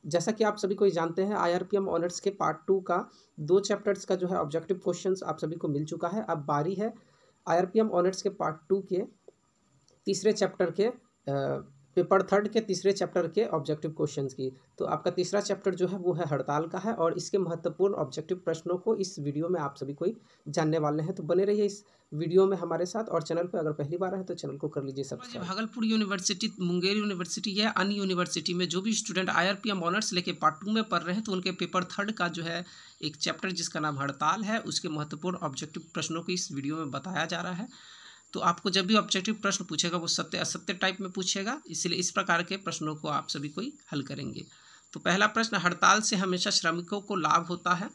जैसा कि आप सभी को जानते हैं, IRPM ऑनर्स के पार्ट 2 का 2 चैप्टर्स का जो है ऑब्जेक्टिव क्वेश्चंस आप सभी को मिल चुका है। अब बारी है IRPM ऑनर्स के पार्ट 2 के तीसरे चैप्टर के पेपर 3 के तीसरे चैप्टर के ऑब्जेक्टिव क्वेश्चंस की। तो आपका तीसरा चैप्टर जो है वो है हड़ताल का है और इसके महत्वपूर्ण ऑब्जेक्टिव प्रश्नों को इस वीडियो में आप सभी को जानने वाले हैं। तो बने रहिए इस वीडियो में हमारे साथ, और चैनल पर अगर पहली बार है तो चैनल को कर लीजिए subscribe. Bhagalpur university, Munger university या अन्य यूनिवर्सिटी में जो भी स्टूडेंट IRPM ऑनर्स लेके पार्ट 2 में पढ़ रहे हैं तो उनके पेपर 3 का जो है एक चैप्टर जिसका नाम हड़ताल है, उसके महत्वपूर्ण ऑब्जेक्टिव प्रश्नों को इस वीडियो में बताया जा रहा है। तो आपको जब भी ऑब्जेक्टिव प्रश्न पूछेगा वो सत्य असत्य टाइप में पूछेगा, इसलिए इस प्रकार के प्रश्नों को आप सभी को ही हल करेंगे। तो पहला प्रश्न, हड़ताल से हमेशा श्रमिकों को लाभ होता है,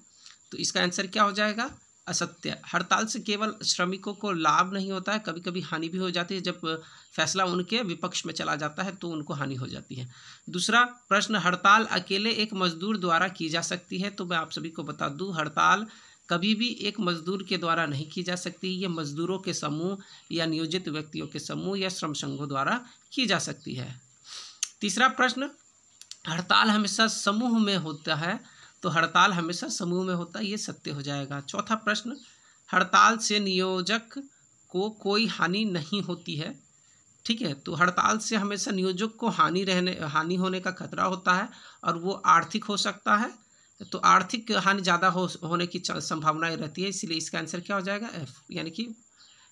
तो इसका आंसर क्या हो जाएगा? असत्य। हड़ताल से केवल श्रमिकों को लाभ नहीं होता है, कभी कभी हानि भी हो जाती है। जब फैसला उनके विपक्ष में चला जाता है तो उनको हानि हो जाती है। दूसरा प्रश्न, हड़ताल अकेले एक मजदूर द्वारा की जा सकती है, तो मैं आप सभी को बता दूं हड़ताल कभी भी एक मजदूर के द्वारा नहीं की जा सकती। ये मजदूरों के समूह या नियोजित व्यक्तियों के समूह या श्रम संघों द्वारा की जा सकती है। तीसरा प्रश्न, हड़ताल हमेशा समूह में होता है, तो हड़ताल हमेशा समूह में होता है, ये सत्य हो जाएगा। चौथा प्रश्न, हड़ताल से नियोजक को कोई हानि नहीं होती है, ठीक है। तो हड़ताल से हमेशा नियोजक को हानि होने का खतरा होता है और वो आर्थिक हो सकता है, तो आर्थिक हानि ज़्यादा होने की संभावनाएं रहती है, इसलिए इसका आंसर क्या हो जाएगा? F। यानी कि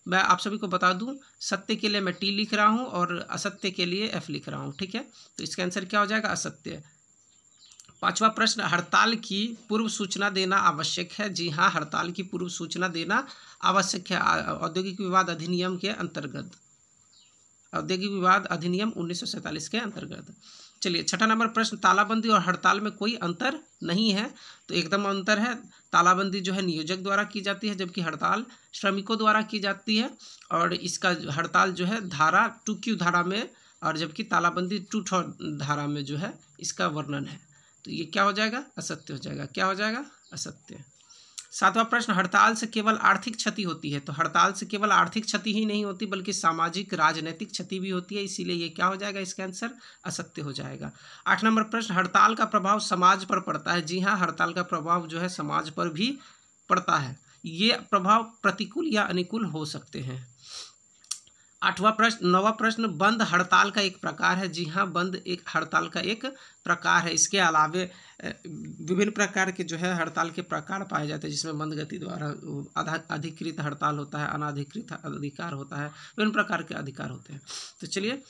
मैं आप सभी को बता दूं, सत्य के लिए मैं T लिख रहा हूं और असत्य के लिए F लिख रहा हूं, ठीक है। तो इसका आंसर क्या हो जाएगा? असत्य। पांचवा प्रश्न, हड़ताल की पूर्व सूचना देना आवश्यक है। जी हाँ, हड़ताल की पूर्व सूचना देना आवश्यक है औद्योगिक विवाद अधिनियम के अंतर्गत, औद्योगिक विवाद अधिनियम 1947 के अंतर्गत। चलिए, छठा नंबर प्रश्न, तालाबंदी और हड़ताल में कोई अंतर नहीं है, तो एकदम अंतर है। तालाबंदी जो है नियोजक द्वारा की जाती है, जबकि हड़ताल श्रमिकों द्वारा की जाती है, और इसका हड़ताल जो है धारा 2Q धारा में, और जबकि तालाबंदी 2 धारा में जो है इसका वर्णन है। तो ये क्या हो जाएगा? असत्य हो जाएगा। क्या हो जाएगा? असत्य। सातवां प्रश्न, हड़ताल से केवल आर्थिक क्षति होती है, तो हड़ताल से केवल आर्थिक क्षति ही नहीं होती बल्कि सामाजिक राजनीतिक क्षति भी होती है, इसीलिए ये क्या हो जाएगा? इसका आंसर असत्य हो जाएगा। 8 नंबर प्रश्न, हड़ताल का प्रभाव समाज पर पड़ता है। जी हाँ, हड़ताल का प्रभाव जो है समाज पर भी पड़ता है। ये प्रभाव प्रतिकूल या अनुकूल हो सकते हैं। नौवां प्रश्न, बंद हड़ताल का एक प्रकार है। जी हाँ, बंद एक हड़ताल का एक प्रकार है। इसके अलावे विभिन्न प्रकार के जो है हड़ताल के प्रकार पाए जाते हैं, जिसमें बंद गति द्वारा अधिकृत हड़ताल होता है, अनाधिकृत अधिकार होता है, विभिन्न प्रकार के अधिकार होते हैं। तो चलिए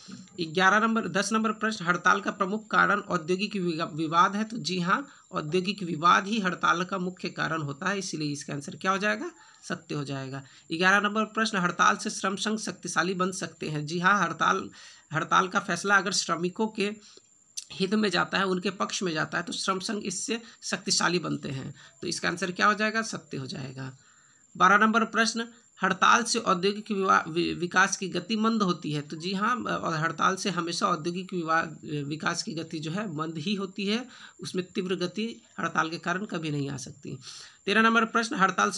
10 नंबर प्रश्न, हड़ताल का प्रमुख कारण औद्योगिक विवाद है। तो जी हाँ, औद्योगिक विवाद ही हड़ताल का मुख्य कारण होता है, इसीलिए इसका आंसर क्या हो जाएगा? सत्य हो जाएगा। 11 नंबर प्रश्न, हड़ताल से श्रम संघ शक्तिशाली बन सकते हैं। जी हाँ, हड़ताल का फैसला अगर श्रमिकों के हित में जाता है, उनके पक्ष में जाता है, तो श्रम संघ इससे शक्तिशाली बनते हैं, तो इसका आंसर क्या हो जाएगा? सत्य हो जाएगा। 12 नंबर प्रश्न, हड़ताल से औद्योगिक विकास की गति मंद होती है। तो जी हाँ, हड़ताल से हमेशा औद्योगिक विकास की गति जो है मंद ही होती है, उसमें तीव्र गति हड़ताल के कारण कभी नहीं आ सकती। 13 नंबर प्रश्न, हड़ताल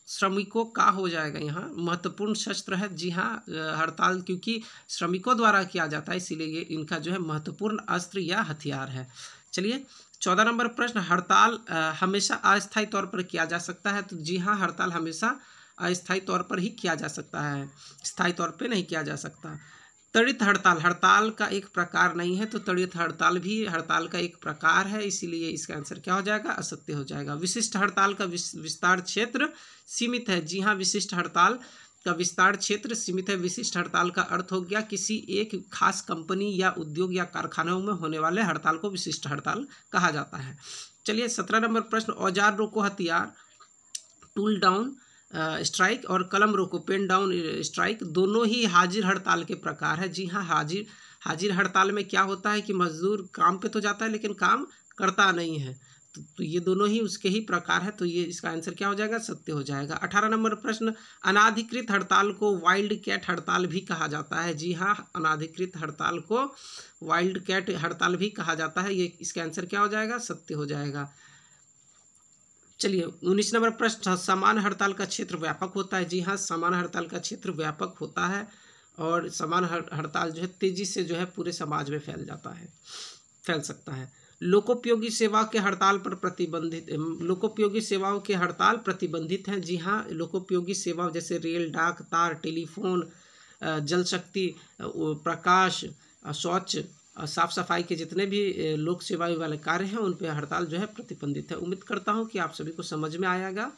श्रमिकों का हो जाएगा, यहाँ महत्वपूर्ण शस्त्र है। जी हाँ, हड़ताल क्योंकि श्रमिकों द्वारा किया जाता है, इसीलिए ये इनका जो है महत्वपूर्ण अस्त्र या हथियार है। चलिए 14 नंबर प्रश्न, हड़ताल हमेशा अस्थायी तौर पर किया जा सकता है। तो जी हाँ, हड़ताल हमेशा अस्थायी तौर पर ही किया जा सकता है, स्थायी तौर पर नहीं किया जा सकता। त्वरित हड़ताल हड़ताल का एक प्रकार नहीं है, तो त्वरित हड़ताल भी हड़ताल का एक प्रकार है, इसीलिए इसका आंसर क्या हो जाएगा? असत्य हो जाएगा। विशिष्ट हड़ताल का विस्तार क्षेत्र सीमित है। जी हाँ, विशिष्ट हड़ताल का विस्तार क्षेत्र सीमित है। विशिष्ट हड़ताल का अर्थ हो गया किसी एक खास कंपनी या उद्योग या कारखानों में होने वाले हड़ताल को विशिष्ट हड़ताल कहा जाता है। चलिए 17 नंबर प्रश्न, औजार रोको हथियार, टूल डाउन स्ट्राइक और कलम रोको पेन डाउन स्ट्राइक दोनों ही हाजिर हड़ताल के प्रकार है। जी हाँ, हाजिर हड़ताल में क्या होता है कि मजदूर काम पे तो जाता है लेकिन काम करता नहीं है, तो ये दोनों ही उसके ही प्रकार है, तो ये इसका आंसर क्या हो जाएगा? सत्य हो जाएगा। 18 नंबर प्रश्न, अनाधिकृत हड़ताल को वाइल्ड कैट हड़ताल भी कहा जाता है। जी हाँ, अनाधिकृत हड़ताल को वाइल्ड कैट हड़ताल भी कहा जाता है, ये इसका आंसर क्या हो जाएगा? सत्य हो जाएगा। चलिए 19 नंबर प्रश्न, समान हड़ताल का क्षेत्र व्यापक होता है। जी हाँ, समान हड़ताल का क्षेत्र व्यापक होता है, और समान हड़ताल जो है तेजी से जो है पूरे समाज में फैल सकता है। लोकोपयोगी सेवा के हड़ताल पर प्रतिबंधित, लोकोपयोगी सेवाओं के हड़ताल प्रतिबंधित हैं। जी हाँ, लोकोपयोगी सेवा जैसे रेल, डाक, तार, टेलीफोन, जल शक्ति, प्रकाश, शौच, साफ सफाई के जितने भी लोक सेवा वाले कार्य हैं उन पे हड़ताल जो है प्रतिबंधित है। उम्मीद करता हूँ कि आप सभी को समझ में आएगा।